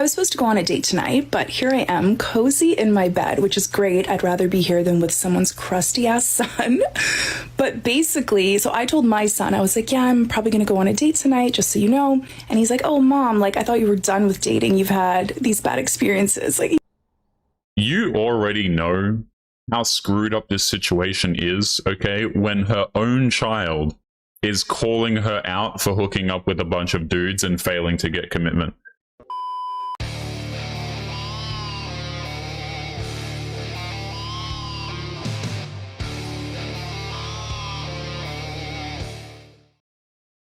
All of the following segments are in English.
I was supposed to go on a date tonight, but here I am, cozy in my bed, which is great. I'd rather be here than with someone's crusty ass son. But basically, so I told my son, I was like, yeah, I'm probably going to go on a date tonight, just so you know. And he's like, oh, mom, like, I thought you were done with dating. You've had these bad experiences. Like, you already know how screwed up this situation is, okay? When her own child is calling her out for hooking up with a bunch of dudes and failing to get commitment.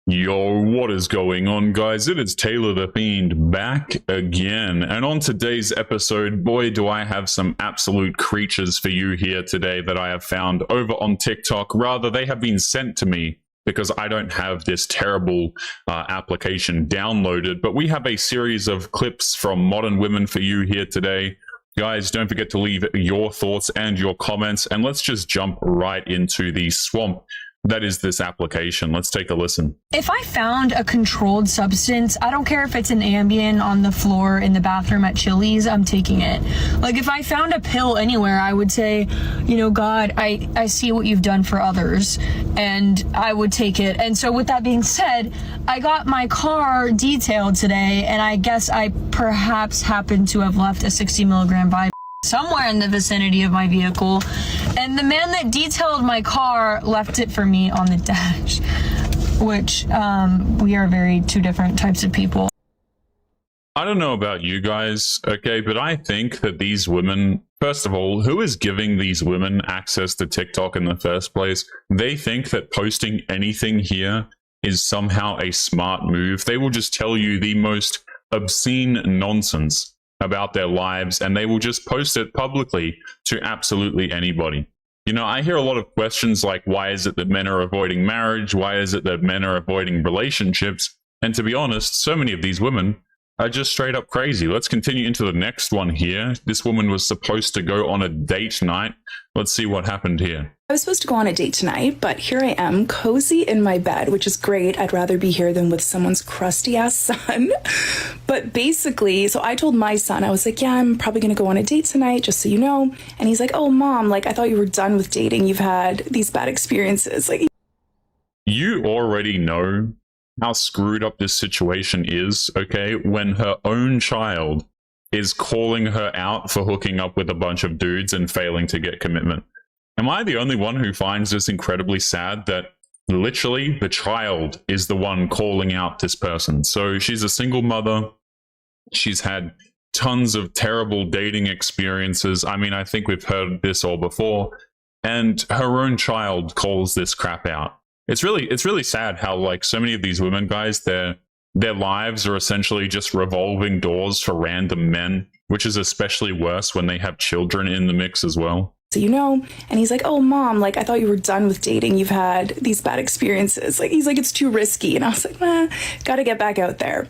Yo, what is going on, guys? It is Taylor the Fiend back again. And on today's episode, boy, do I have some absolute creatures for you here today that I have found over on TikTok. Rather, they have been sent to me because I don't have this terrible application downloaded. But we have a series of clips from modern women for you here today. Guys, don't forget to leave your thoughts and your comments. And let's just jump right into the swamp that is this application. Let's take a listen. If I found a controlled substance, I don't care if it's an Ambien on the floor in the bathroom at Chili's, I'm taking it. Like if I found a pill anywhere, I would say, you know, God, I see what you've done for others, and I would take it. And so with that being said, I got my car detailed today, and I guess I perhaps happened to have left a 60 milligram Vibe somewhere in the vicinity of my vehicle, and the man that detailed my car left it for me on the dash, which we are very two different types of people. I don't know about you guys, okay, but I think that these women, first of all, who is giving these women access to TikTok in the first place? They think that posting anything here is somehow a smart move. They will just tell you the most obscene nonsense about their lives, and they will just post it publicly to absolutely anybody. You know, I hear a lot of questions like, why is it that men are avoiding marriage? Why is it that men are avoiding relationships? And to be honest, so many of these women are just straight up crazy. Let's continue into the next one here. This woman was supposed to go on a date night. Let's see what happened here. I was supposed to go on a date tonight, but here I am, cozy in my bed, which is great. I'd rather be here than with someone's crusty ass son. But basically, so I told my son, I was like, yeah, I'm probably going to go on a date tonight, just so you know. And he's like, oh, mom, like, I thought you were done with dating. You've had these bad experiences. Like, you already know how screwed up this situation is, okay? When her own child is calling her out for hooking up with a bunch of dudes and failing to get commitment. Am I the only one who finds this incredibly sad that literally the child is the one calling out this person? So she's a single mother. She's had tons of terrible dating experiences. I mean, I think we've heard this all before. And her own child calls this crap out. It's really sad how, like, so many of these women, guys, their lives are essentially just revolving doors for random men, which is especially worse when they have children in the mix as well. so you know. And he's like, oh, mom, like, I thought you were done with dating. You've had these bad experiences. Like, he's like, it's too risky. And I was like, gotta get back out there.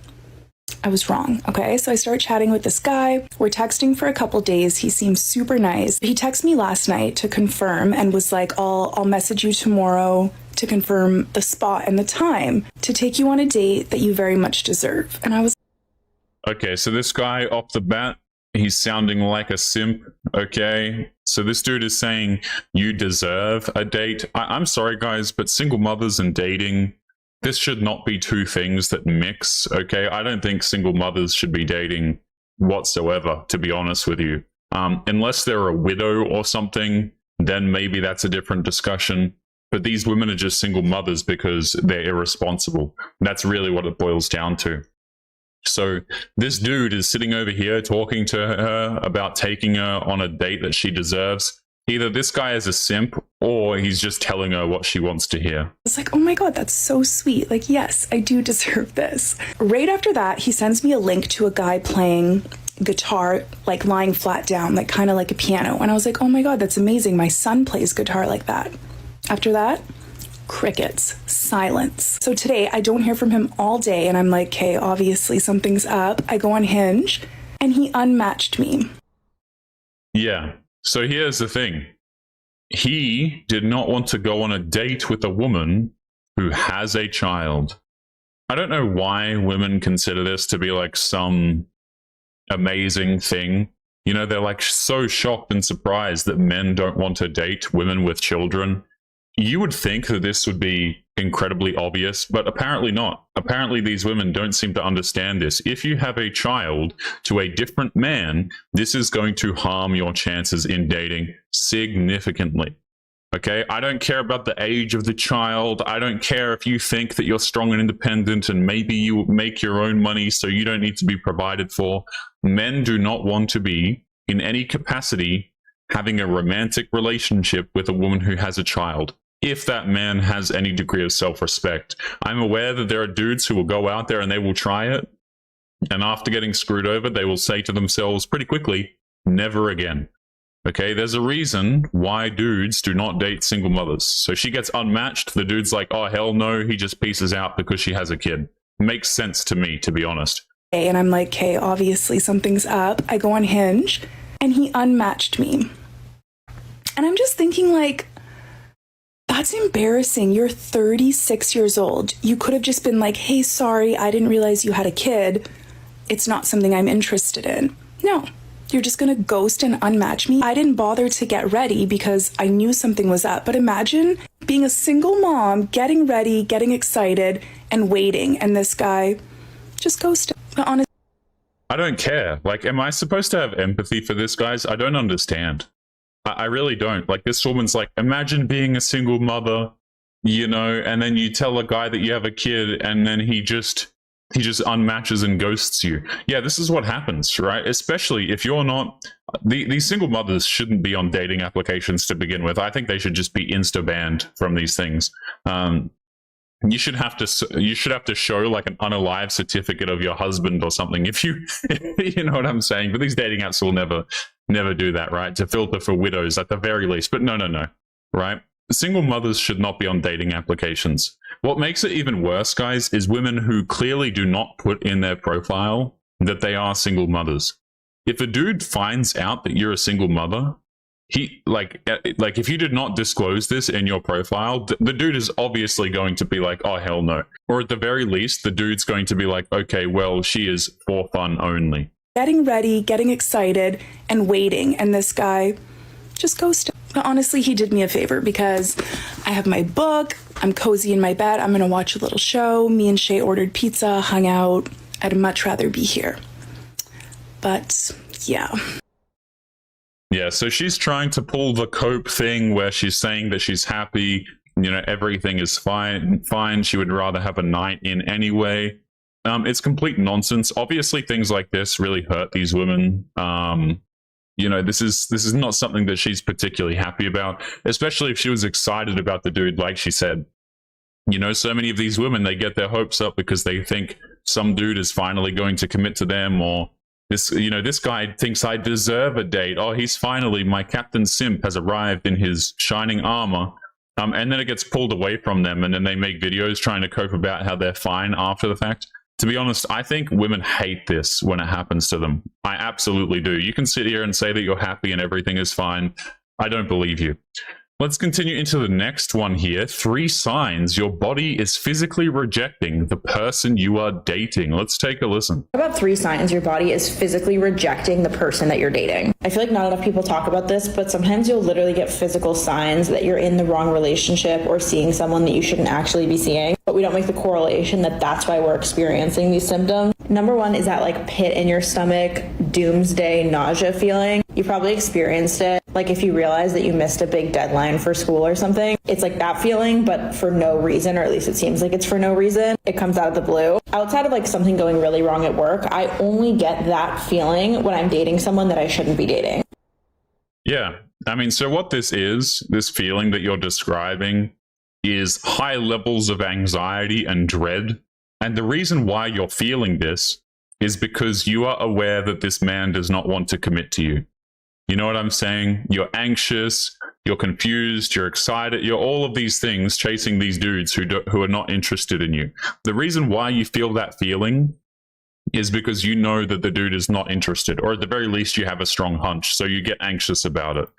I was wrong, okay? So I start chatting with this guy. We're texting for a couple days. He seems super nice. He texted me last night to confirm and was like, I'll message you tomorrow to confirm the spot and the time to take you on a date that you very much deserve. And I was okay, so this guy off the bat, he's sounding like a simp, okay? So this dude is saying you deserve a date. I'm sorry, guys, but single mothers and dating, this should not be two things that mix, okay? I don't think single mothers should be dating whatsoever, to be honest with you. Unless they're a widow or something, then maybe that's a different discussion. But these women are just single mothers because they're irresponsible. That's really what it boils down to. So this dude is sitting over here talking to her about taking her on a date that she deserves. Either this guy is a simp or he's just telling her what she wants to hear. It's like, oh my God, that's so sweet. Like, yes, I do deserve this. Right after that, he sends me a link to a guy playing guitar, like lying flat down, like kind of like a piano. And I was like, oh my God, that's amazing. My son plays guitar like that. After that, crickets, silence. So today I don't hear from him all day and I'm like, okay, obviously something's up. I go on Hinge and he unmatched me. Yeah. So here's the thing. He did not want to go on a date with a woman who has a child. I don't know why women consider this to be like some amazing thing. You know, they're like so shocked and surprised that men don't want to date women with children. You would think that this would be incredibly obvious, but apparently not. Apparently, these women don't seem to understand this. If you have a child to a different man, this is going to harm your chances in dating significantly. Okay, I don't care about the age of the child. I don't care if you think that you're strong and independent and maybe you make your own money so you don't need to be provided for. Men do not want to be, in any capacity, having a romantic relationship with a woman who has a child, if that man has any degree of self-respect. I'm aware that there are dudes who will go out there and they will try it, and after getting screwed over, they will say to themselves pretty quickly, never again. Okay, there's a reason why dudes do not date single mothers. So she gets unmatched, the dude's like, oh, hell no, he just pieces out because she has a kid. Makes sense to me, to be honest. And I'm like, okay, obviously something's up. I go on Hinge, and he unmatched me. And I'm just thinking, like, that's embarrassing. You're 36 years old. You could have just been like, hey, sorry, I didn't realize you had a kid. It's not something I'm interested in. No. You're just going to ghost and unmatch me? I didn't bother to get ready because I knew something was up. But imagine being a single mom, getting ready, getting excited, and waiting. And this guy just ghosted. Honestly, I don't care. Like, am I supposed to have empathy for this, guys? I don't understand. I really don't. Like, this woman's like, imagine being a single mother, you know, and then you tell a guy that you have a kid and then he just unmatches and ghosts you. Yeah, this is what happens, right? Especially if you're not... These single mothers shouldn't be on dating applications to begin with. I think they should just be insta-banned from these things. You should have to show like an unalive certificate of your husband or something if you you know what I'm saying. But these dating apps will never do that, right? To filter for widows at the very least. But no, right? Single mothers should not be on dating applications. What makes it even worse, guys, is women who clearly do not put in their profile that they are single mothers. If a dude finds out that you're a single mother, he like if you did not disclose this in your profile, the dude is obviously going to be like, oh, hell no. Or at the very least, the dude's going to be like, okay, well, she is for fun only. Getting ready, getting excited, and waiting. And this guy just ghosted. But honestly, he did me a favor because I have my book, I'm cozy in my bed, I'm going to watch a little show. Me and Shay ordered pizza, hung out. I'd much rather be here. But yeah. Yeah, so she's trying to pull the cope thing where she's saying that she's happy, you know, everything is fine. She would rather have a night in anyway. It's complete nonsense. Obviously, things like this really hurt these women. You know, this is not something that she's particularly happy about, especially if she was excited about the dude, like she said. You know, so many of these women, they get their hopes up because they think some dude is finally going to commit to them, or this guy thinks I deserve a date. Oh, he's finally, my Captain Simp has arrived in his shining armor. And then it gets pulled away from them, and then they make videos trying to cope about how they're fine after the fact. To be honest, I think women hate this when it happens to them. I absolutely do. You can sit here and say that you're happy and everything is fine. I don't believe you. Let's continue into the next one here. 3 signs your body is physically rejecting the person you are dating. Let's take a listen. What about 3 signs your body is physically rejecting the person that you're dating? I feel like not enough people talk about this, but sometimes you'll literally get physical signs that you're in the wrong relationship or seeing someone that you shouldn't actually be seeing, but we don't make the correlation that that's why we're experiencing these symptoms. Number 1 is that like pit in your stomach, doomsday nausea feeling. You probably experienced it. Like if you realize that you missed a big deadline for school or something, it's like that feeling, but for no reason, or at least it seems like it's for no reason. It comes out of the blue. Outside of like something going really wrong at work, I only get that feeling when I'm dating someone that I shouldn't be dating. Yeah. I mean, so what this feeling that you're describing is high levels of anxiety and dread. And the reason why you're feeling this is because you are aware that this man does not want to commit to you. You know what I'm saying? You're anxious, you're confused, you're excited, you're all of these things chasing these dudes who are not interested in you. The reason why you feel that feeling is because you know that the dude is not interested, or at the very least you have a strong hunch, so you get anxious about it.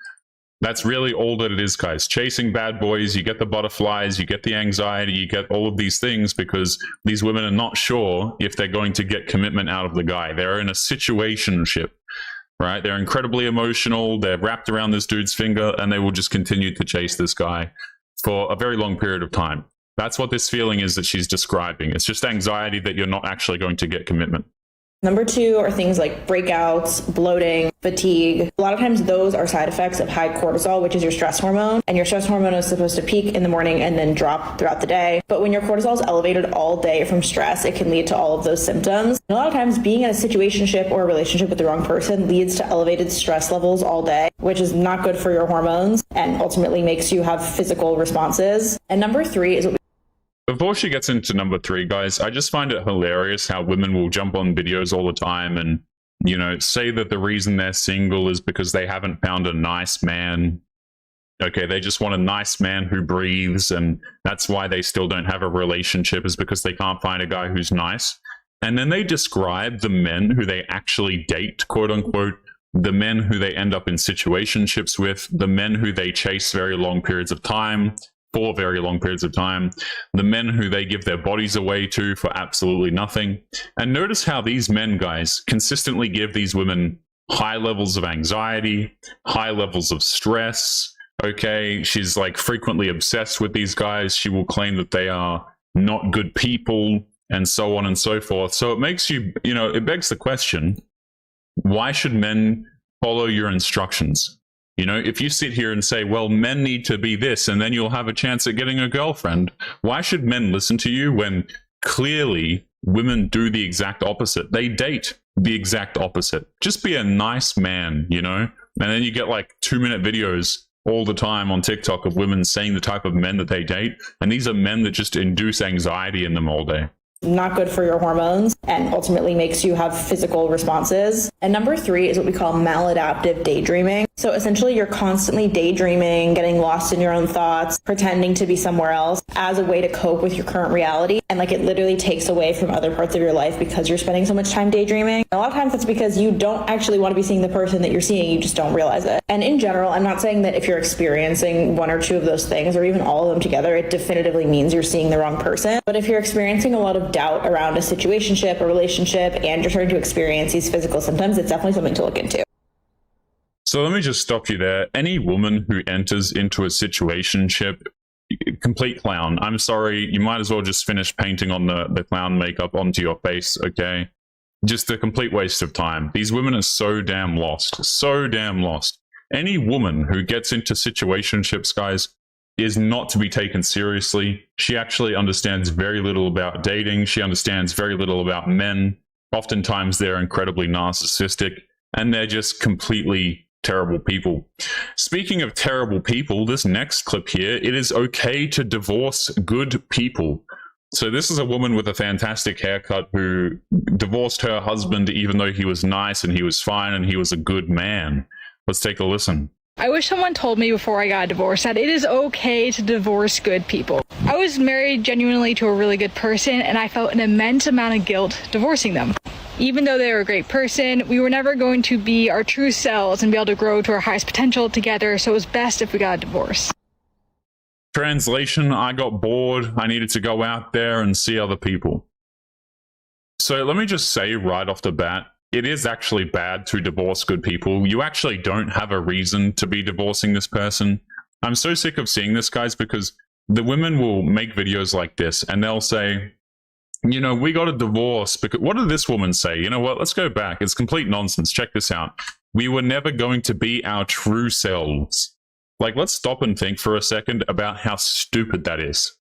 That's really all that it is, guys. Chasing bad boys, you get the butterflies, you get the anxiety, you get all of these things because these women are not sure if they're going to get commitment out of the guy. They're in a situationship, right? They're incredibly emotional. They're wrapped around this dude's finger, and they will just continue to chase this guy for a very long period of time. That's what this feeling is that she's describing. It's just anxiety that you're not actually going to get commitment. Number 2 are things like breakouts, bloating, fatigue. A lot of times those are side effects of high cortisol, which is your stress hormone. And your stress hormone is supposed to peak in the morning and then drop throughout the day. But when your cortisol is elevated all day from stress, it can lead to all of those symptoms. And a lot of times being in a situationship or a relationship with the wrong person leads to elevated stress levels all day, which is not good for your hormones and ultimately makes you have physical responses. And number 3 is what Before she gets into number 3, guys, I just find it hilarious how women will jump on videos all the time and, you know, say that the reason they're single is because they haven't found a nice man. Okay, they just want a nice man who breathes, and that's why they still don't have a relationship, is because they can't find a guy who's nice. And then they describe the men who they actually date, quote unquote, the men who they end up in situationships with, the men who they chase very long periods of time, for very long periods of time, the men who they give their bodies away to for absolutely nothing. And notice how these men, guys, consistently give these women high levels of anxiety, high levels of stress. Okay, she's like frequently obsessed with these guys. She will claim that they are not good people and so on and so forth. So it makes you, you know, it begs the question, why should men follow your instructions? You know, if you sit here and say, well, men need to be this, and then you'll have a chance at getting a girlfriend, why should men listen to you when clearly women do the exact opposite? They date the exact opposite. Just be a nice man, you know? And then you get like 2-minute videos all the time on TikTok of women saying the type of men that they date. And these are men that just induce anxiety in them all day. Not good for your hormones and ultimately makes you have physical responses. And number 3 is what we call maladaptive daydreaming. So essentially you're constantly daydreaming, getting lost in your own thoughts, pretending to be somewhere else as a way to cope with your current reality. And like it literally takes away from other parts of your life because you're spending so much time daydreaming. A lot of times that's because you don't actually want to be seeing the person that you're seeing, you just don't realize it. And in general, I'm not saying that if you're experiencing 1 or 2 of those things or even all of them together, it definitively means you're seeing the wrong person. But if you're experiencing a lot of doubt around a situationship, a relationship, and you're starting to experience these physical symptoms, it's definitely something to look into. So let me just stop you there. Any woman who enters into a situationship, complete clown. I'm sorry, you might as well just finish painting on the clown makeup onto your face, okay? Just a complete waste of time. These women are so damn lost. So damn lost. Any woman who gets into situationships, guys, is not to be taken seriously. She actually understands very little about dating. She understands very little about men. Oftentimes they're incredibly narcissistic, and they're just completely terrible people. Speaking of terrible people, this next clip here, it is okay to divorce good people. So this is a woman with a fantastic haircut who divorced her husband even though he was nice and he was fine and he was a good man. Let's take a listen. I wish someone told me before I got divorced that it is okay to divorce good people. I was married genuinely to a really good person, and I felt an immense amount of guilt divorcing them. Even though they were a great person, we were never going to be our true selves and be able to grow to our highest potential together, so it was best if we got a divorce. Translation, I got bored. I needed to go out there and see other people. So let me just say right off the bat, it is actually bad to divorce good people. You actually don't have a reason to be divorcing this person. I'm so sick of seeing this, guys, because the women will make videos like this and they'll say, you know, we got a divorce because what did this woman say? You know what? Let's go back. It's complete nonsense. Check this out. We were never going to be our true selves. Like, let's stop and think for a second about how stupid that is.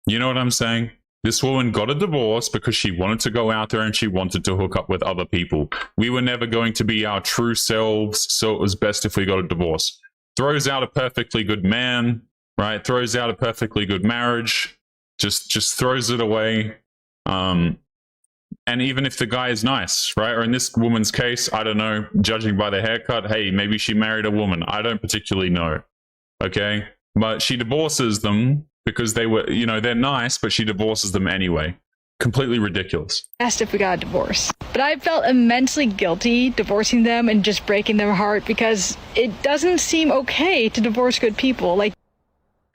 You know what I'm saying? This woman got a divorce because she wanted to go out there and she wanted to hook up with other people. We were never going to be our true selves, so it was best if we got a divorce. Throws out a perfectly good man, right? Throws out a perfectly good marriage. Just throws it away. And even if the guy is nice, right? Or in this woman's case, I don't know, judging by the haircut, hey, maybe she married a woman. I don't particularly know. Okay? But she divorces them because they were, you know, they're nice, but she divorces them anyway. Completely ridiculous. Best if we got a divorce. But I felt immensely guilty divorcing them and just breaking their heart because it doesn't seem okay to divorce good people. Like,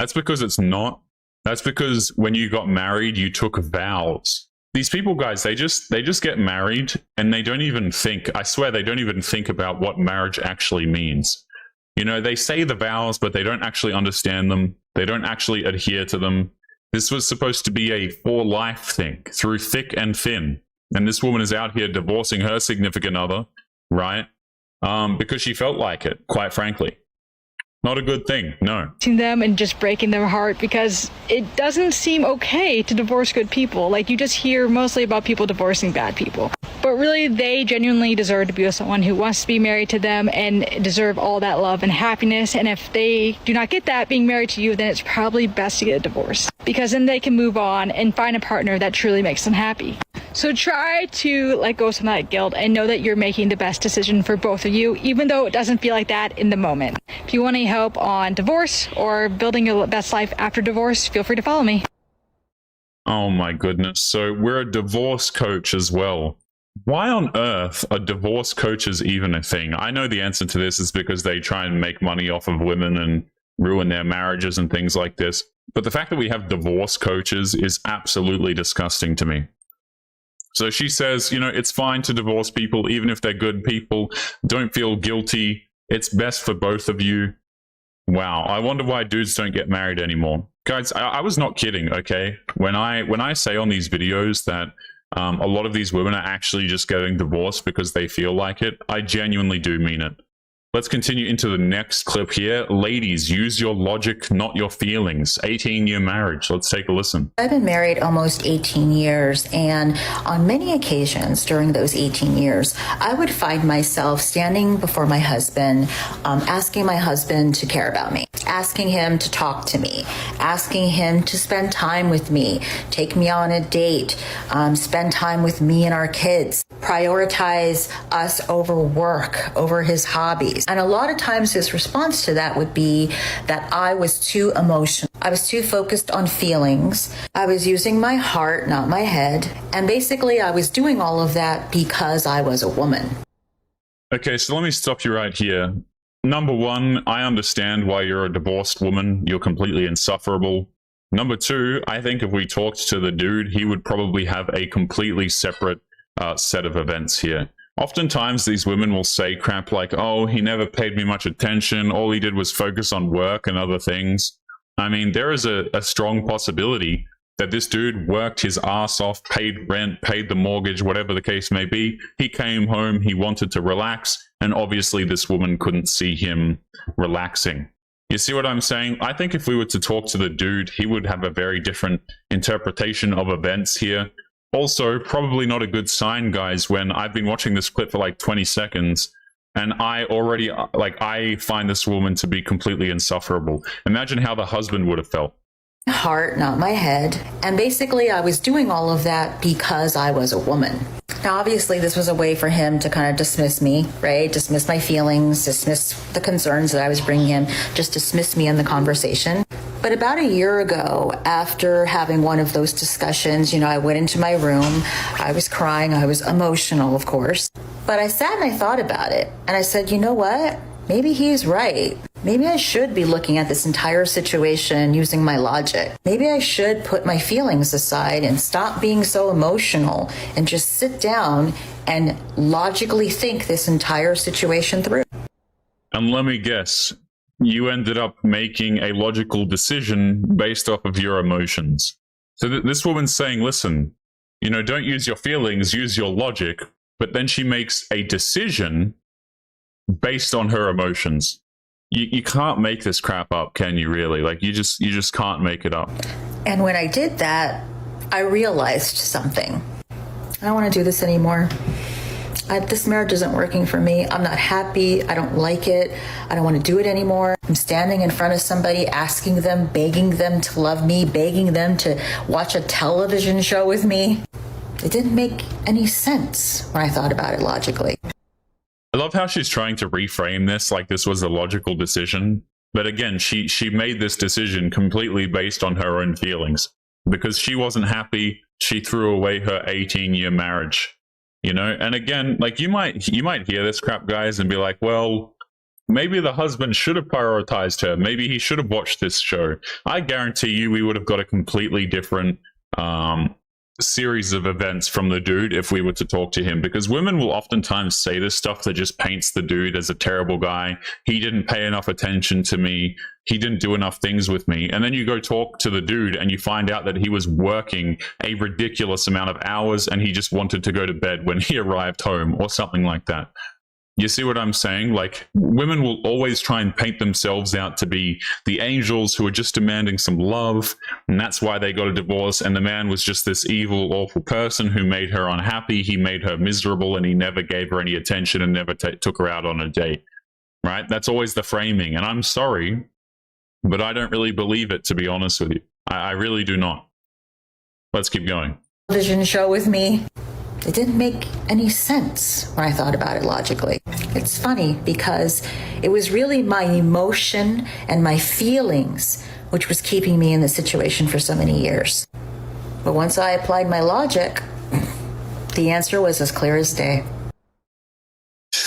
that's because it's not. That's because when you got married, you took vows. These people, guys, they just get married and they don't even think, I swear, they don't even think about what marriage actually means. You know, they say the vows, but they don't actually understand them. They don't actually adhere to them. This was supposed to be a for life thing, through thick and thin. And this woman is out here divorcing her significant other, right? Because she felt like it, quite frankly. Not a good thing, no. Them and just breaking their heart because it doesn't seem okay to divorce good people. Like, you just hear mostly about people divorcing bad people. But really, they genuinely deserve to be with someone who wants to be married to them and deserve all that love and happiness. And if they do not get that being married to you, then it's probably best to get a divorce, because then they can move on and find a partner that truly makes them happy. So try to let go of some of that guilt and know that you're making the best decision for both of you, even though it doesn't feel like that in the moment. If you want any help on divorce or building your best life after divorce, feel free to follow me. Oh my goodness. So we're a divorce coach as well. Why on earth are divorce coaches even a thing? I know the answer to this is because they try and make money off of women and ruin their marriages and things like this. But the fact that we have divorce coaches is absolutely disgusting to me. So she says, you know, it's fine to divorce people, even if they're good people. Don't feel guilty. It's best for both of you. Wow. I wonder why dudes don't get married anymore. Guys, I was not kidding, okay? When I say on these videos that a lot of these women are actually just getting divorced because they feel like it, I genuinely do mean it. Let's continue into the next clip here. Ladies, use your logic, not your feelings. 18-year marriage. Let's take a listen. I've been married almost 18 years, and on many occasions during those 18 years, I would find myself standing before my husband, asking my husband to care about me, asking him to talk to me, asking him to spend time with me, take me on a date, spend time with me and our kids, prioritize us over work, over his hobbies. And a lot of times his response to that would be that I was too emotional. I was too focused on feelings. I was using my heart, not my head. And basically I was doing all of that because I was a woman. Okay, so let me stop you right here. Number one, I understand why you're a divorced woman. You're completely insufferable. Number two, I think if we talked to the dude, he would probably have a completely separate set of events here. Oftentimes, these women will say crap like, oh, he never paid me much attention. All he did was focus on work and other things. I mean, there is a strong possibility that this dude worked his ass off, paid rent, paid the mortgage, whatever the case may be. He came home, he wanted to relax, and obviously this woman couldn't see him relaxing. You see what I'm saying? I think if we were to talk to the dude, he would have a very different interpretation of events here. Also, probably not a good sign, guys, when I've been watching this clip for like 20 seconds and I find this woman to be completely insufferable. Imagine how the husband would have felt. Heart, not my head. And basically I was doing all of that because I was a woman. Now, obviously, this was a way for him to kind of dismiss me, right? Dismiss my feelings, dismiss the concerns that I was bringing him, just dismiss me in the conversation. But about a year ago, after having one of those discussions, you know, I went into my room, I was crying, I was emotional, of course. But I sat and I thought about it, and I said, you know what? Maybe he's right. Maybe I should be looking at this entire situation using my logic. Maybe I should put my feelings aside and stop being so emotional and just sit down and logically think this entire situation through. And let me guess, you ended up making a logical decision based off of your emotions. So this woman's saying, listen, you know, don't use your feelings, use your logic. But then she makes a decision based on her emotions. You can't make this crap up, can you really? Like, you just can't make it up. And when I did that, I realized something. I don't want to do this anymore. This marriage isn't working for me. I'm not happy. I don't like it. I don't want to do it anymore. I'm standing in front of somebody, asking them, begging them to love me, begging them to watch a television show with me. It didn't make any sense when I thought about it logically. I love how she's trying to reframe this like this was a logical decision. But again, she made this decision completely based on her own feelings because she wasn't happy. she threw away her 18-year marriage, you know? And again, like you might hear this crap, guys, and be like, well, maybe the husband should have prioritized her. Maybe he should have watched this show. I guarantee you we would have got a completely different series of events from the dude if we were to talk to him, because women will oftentimes say this stuff that just paints the dude as a terrible guy. He didn't pay enough attention to me. He didn't do enough things with me. And then you go talk to the dude and you find out that he was working a ridiculous amount of hours and he just wanted to go to bed when he arrived home or something like that. You see what I'm saying? Like, women will always try and paint themselves out to be the angels who are just demanding some love, and that's why they got a divorce, and the man was just this evil, awful person who made her unhappy, he made her miserable, and he never gave her any attention and never took her out on a date, right? That's always the framing, and I'm sorry, but I don't really believe it, to be honest with you. I really do not. Let's keep going. Television show with me. It didn't make any sense when I thought about it logically. It's funny because it was really my emotion and my feelings which was keeping me in the situation for so many years. But once I applied my logic, the answer was as clear as day.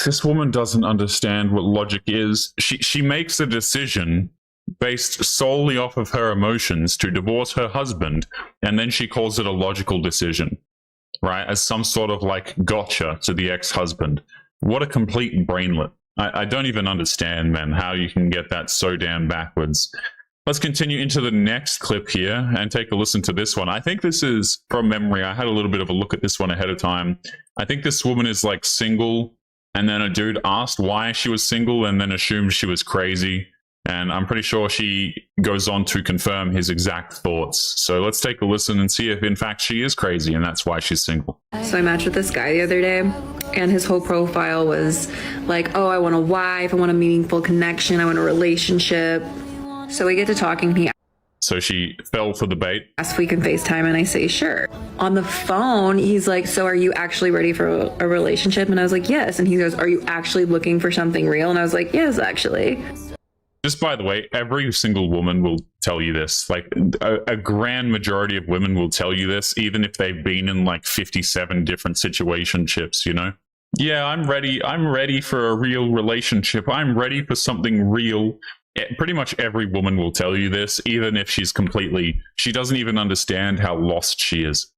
This woman doesn't understand what logic is. She makes a decision based solely off of her emotions to divorce her husband, and then she calls it a logical decision. Right, as some sort of like gotcha to the ex-husband. What a complete brainlet. I don't even understand, man, how you can get that so damn backwards. Let's continue into the next clip here and take a listen to this one. I think this is from memory. I had a little bit of a look at this one ahead of time. I think this woman is like single, and then a dude asked why she was single and then assumed she was crazy. And I'm pretty sure she goes on to confirm his exact thoughts. So let's take a listen and see if, in fact, she is crazy and that's why she's single. So I matched with this guy the other day, and his whole profile was like, oh, I want a wife, I want a meaningful connection, I want a relationship. So we get to talking, he So she fell for the bait. asks if we can FaceTime, and I say, sure. On the phone, he's like, so are you actually ready for a relationship? And I was like, yes. And he goes, are you actually looking for something real? And I was like, yes, actually. Just by the way, every single woman will tell you this. Like a grand majority of women will tell you this, even if they've been in like 57 different situationships, you know? Yeah, I'm ready. I'm ready for a real relationship. I'm ready for something real. Pretty much every woman will tell you this, even if she doesn't even understand how lost she is.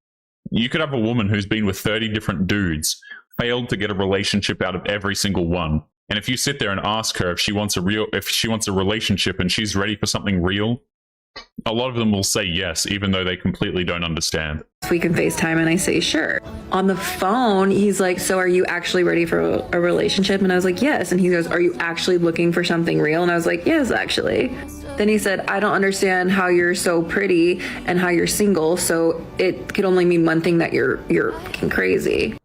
You could have a woman who's been with 30 different dudes, failed to get a relationship out of every single one. And if you sit there and ask her if she wants a relationship and she's ready for something real, a lot of them will say yes, even though they completely don't understand. We can FaceTime, and I say, sure. On the phone, he's like, so are you actually ready for a relationship? And I was like, yes. And he goes, are you actually looking for something real? And I was like, yes, actually. Then he said, I don't understand how you're so pretty and how you're single. So it could only mean one thing, that you're fucking crazy.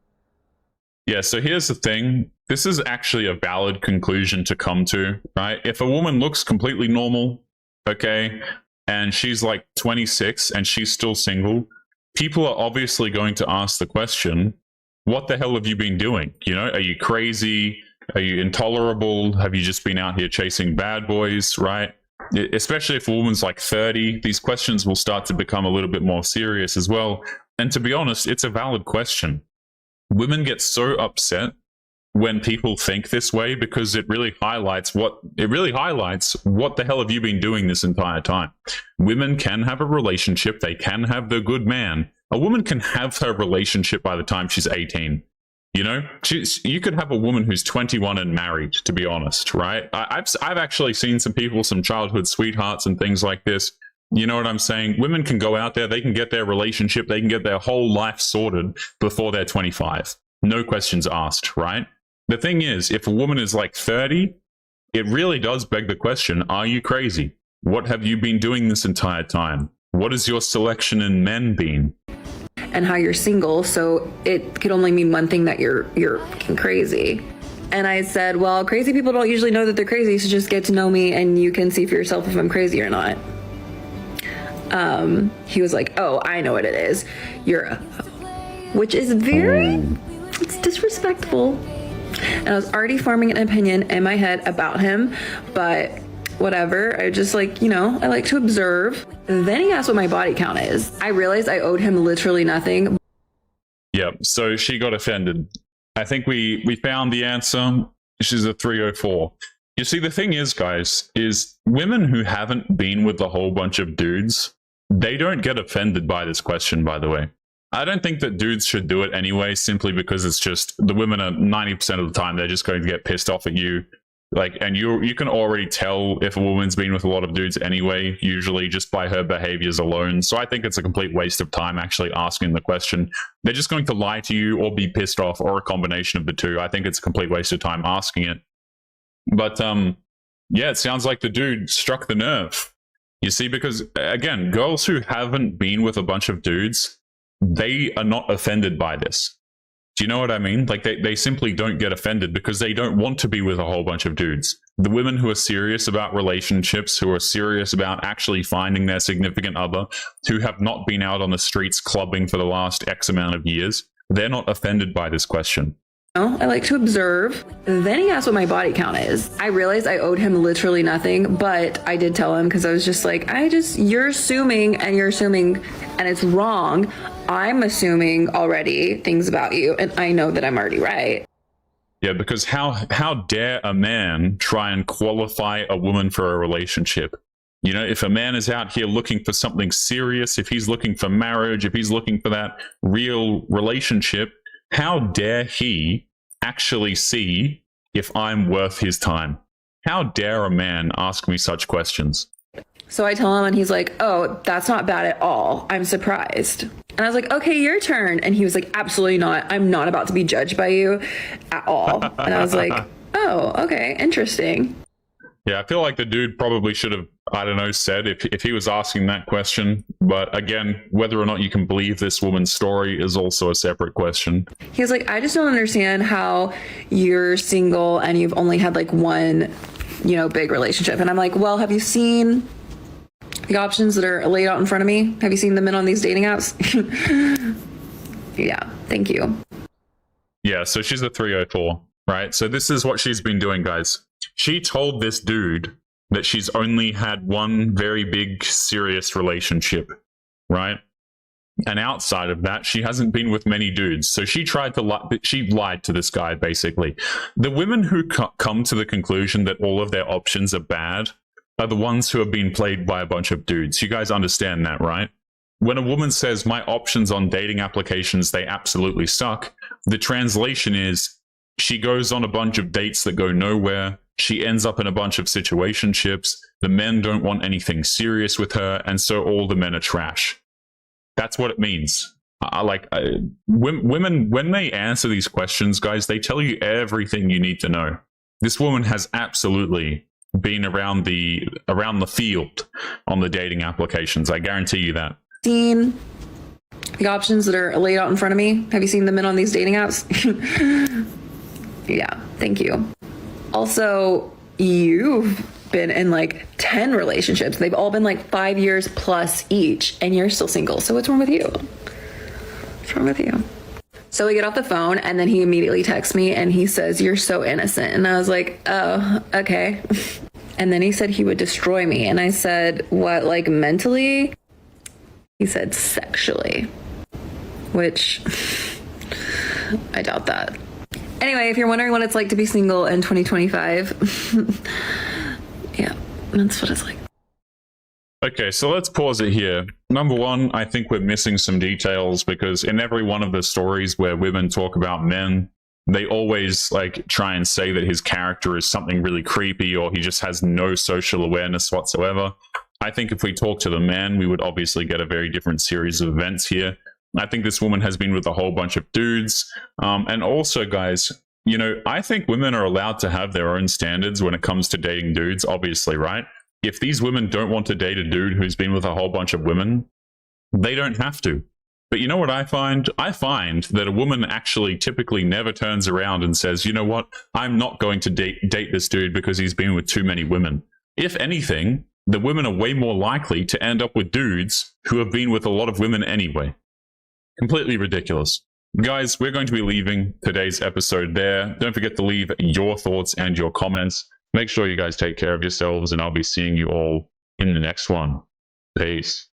Yeah, so here's the thing. This is actually a valid conclusion to come to, right? If a woman looks completely normal, okay, and she's like 26 and she's still single, people are obviously going to ask the question, what the hell have you been doing? You know, are you crazy? Are you intolerable? Have you just been out here chasing bad boys, right? Especially if a woman's like 30, these questions will start to become a little bit more serious as well. And to be honest, it's a valid question. Women get so upset when people think this way because it really highlights what the hell have you been doing this entire time. Women can have a relationship, they can have the good man. A woman can have her relationship by the time she's 18. You know, you could have a woman who's 21 and married, to be honest, right? I've actually seen some people, some childhood sweethearts and things like this. You know what I'm saying? Women can go out there, they can get their relationship, they can get their whole life sorted before they're 25. No questions asked, right? The thing is, if a woman is like 30, it really does beg the question, are you crazy? What have you been doing this entire time? What has your selection in men been? And how you're single, so it could only mean one thing, that you're fucking crazy. And I said, well, crazy people don't usually know that they're crazy, so just get to know me and you can see for yourself if I'm crazy or not. He was like, oh, I know what it is. You're a hoe. Which is it's disrespectful. And I was already forming an opinion in my head about him, but whatever. I just like, I like to observe. Then he asked what my body count is. I realized I owed him literally nothing. Yep. So she got offended. I think we found the answer. She's a 304. You see, the thing is, guys, is women who haven't been with a whole bunch of dudes, they don't get offended by this question, by the way. I don't think that dudes should do it anyway, simply because it's just the women are 90% of the time, they're just going to get pissed off at you. Like, and you can already tell if a woman's been with a lot of dudes anyway, usually just by her behaviors alone. So I think it's a complete waste of time actually asking the question. They're just going to lie to you or be pissed off, or a combination of the two. I think it's a complete waste of time asking it. But yeah, it sounds like the dude struck the nerve. You see, because again, girls who haven't been with a bunch of dudes, they are not offended by this. Do you know what I mean? Like they simply don't get offended because they don't want to be with a whole bunch of dudes. The women who are serious about relationships, who are serious about actually finding their significant other, who have not been out on the streets clubbing for the last X amount of years, they're not offended by this question. I like to observe. Then he asked what my body count is. I realized I owed him literally nothing, but I did tell him because I was just like, you're assuming and it's wrong. I'm assuming already things about you, and I know that I'm already right. Yeah, because how dare a man try and qualify a woman for a relationship? You know, if a man is out here looking for something serious, if he's looking for marriage, if he's looking for that real relationship, how dare he actually see if I'm worth his time? How dare a man ask me such questions? So I tell him, and he's like, oh, that's not bad at all. I'm surprised. And I was like, okay, your turn. And he was like, absolutely not. I'm not about to be judged by you at all. And I was like, oh, okay, interesting. Yeah, I feel like the dude probably should have, I don't know, said if he was asking that question. But again, whether or not you can believe this woman's story is also a separate question. He was like, I just don't understand how you're single and you've only had like one, big relationship. And I'm like, well, have you seen the options that are laid out in front of me? Have you seen the men on these dating apps? Yeah, thank you. Yeah, so she's a 304, right? So this is what she's been doing, guys. She told this dude that she's only had one very big, serious relationship, right? And outside of that, she hasn't been with many dudes. So she she lied to this guy, basically. The women who come to the conclusion that all of their options are bad are the ones who have been played by a bunch of dudes. You guys understand that, right? When a woman says, my options on dating applications, they absolutely suck, the translation is she goes on a bunch of dates that go nowhere. She ends up in a bunch of situationships. The men don't want anything serious with her, and so all the men are trash. That's what it means. Women, when they answer these questions, guys, they tell you everything you need to know. This woman has absolutely been around the field on the dating applications. I guarantee you that. Seen the options that are laid out in front of me? Have you seen the men on these dating apps? Yeah, thank you. Also, you've been in like 10 relationships. They've all been like 5 years plus each, and you're still single. So what's wrong with you? What's wrong with you? So we get off the phone, and then he immediately texts me and he says, you're so innocent. And I was like, oh, okay. And then he said he would destroy me. And I said, what, like mentally? He said sexually, which I doubt that. Anyway, if you're wondering what it's like to be single in 2025, yeah, that's what it's like. Okay, so let's pause it here. Number one, I think we're missing some details because in every one of the stories where women talk about men, they always like try and say that his character is something really creepy or he just has no social awareness whatsoever. I think if we talk to the man, we would obviously get a very different series of events here. I think this woman has been with a whole bunch of dudes. And also, guys, I think women are allowed to have their own standards when it comes to dating dudes, obviously, right? If these women don't want to date a dude who's been with a whole bunch of women, they don't have to. But you know what I find? I find that a woman actually typically never turns around and says, you know what? I'm not going to date this dude because he's been with too many women. If anything, the women are way more likely to end up with dudes who have been with a lot of women anyway. Completely ridiculous. Guys, we're going to be leaving today's episode there. Don't forget to leave your thoughts and your comments. Make sure you guys take care of yourselves, and I'll be seeing you all in the next one. Peace.